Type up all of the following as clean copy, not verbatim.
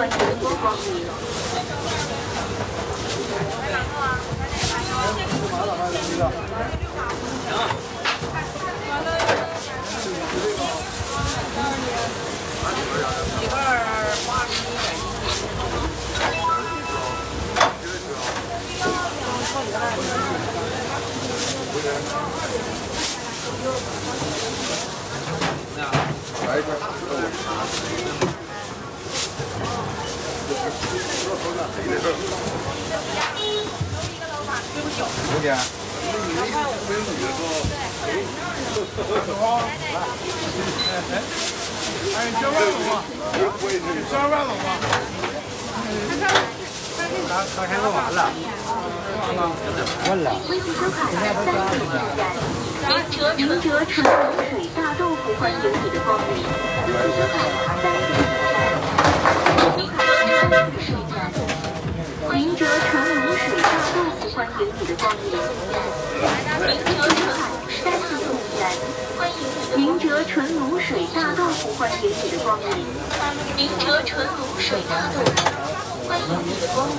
欢迎你的光临。一份81.1。 来一个。5点。哎，这万龙啊！这万龙啊！他开都完了。问了。微信收看3点明哲纯卤水大豆腐欢迎你的光临。微信收看明哲纯卤水大豆腐欢迎你的光临。明哲纯卤水大豆腐欢迎你的光临。明哲纯卤水大豆腐欢迎你的光临。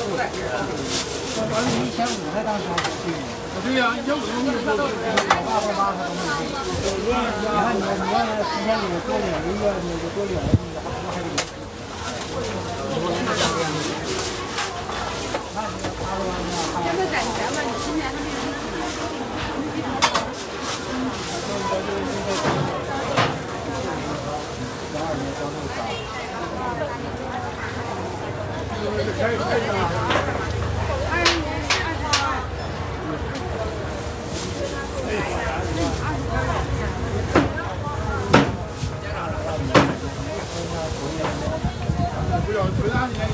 1500才当时对呀，1500我爸和妈他都没有。你看你10天里多领1个，你就多领了，你还得。现在攒钱嘛，你今年还没有。不要最大年龄。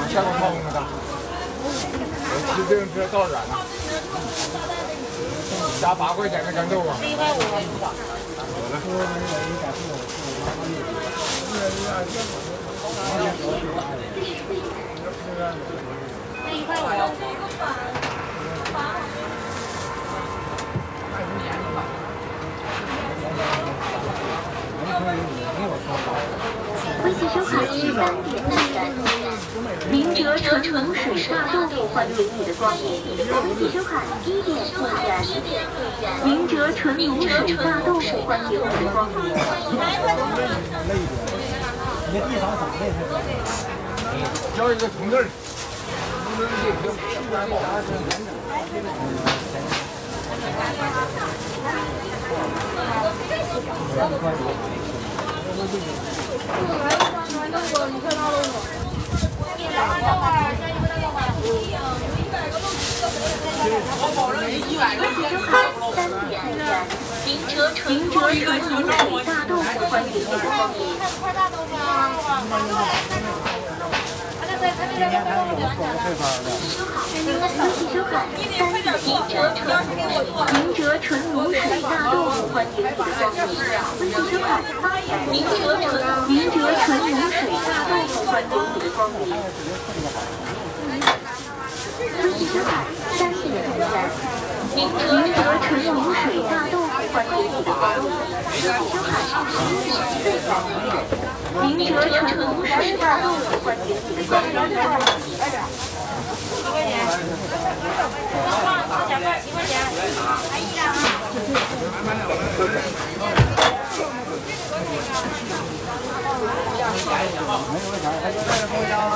下个炮那个，骑自行车到远了，加8块钱的干豆啊。150。微信收看3点明哲纯卤水大豆腐欢迎你的光临。微信收看1点明哲纯卤水大豆腐欢迎你的光临。你地上咋的？交一个铜字儿。明哲纯卤水大豆腐欢迎你的光临。今天还有做个配方的。微信收看明哲纯卤水大豆腐欢迎你的光临。微信收看明哲纯卤水大豆腐欢迎你的光临。微信收看3点明哲纯卤水大豆腐欢迎你的光临。微信收看明哲纯卤水大豆腐欢迎你的光临。没有啥，他就在这包家了。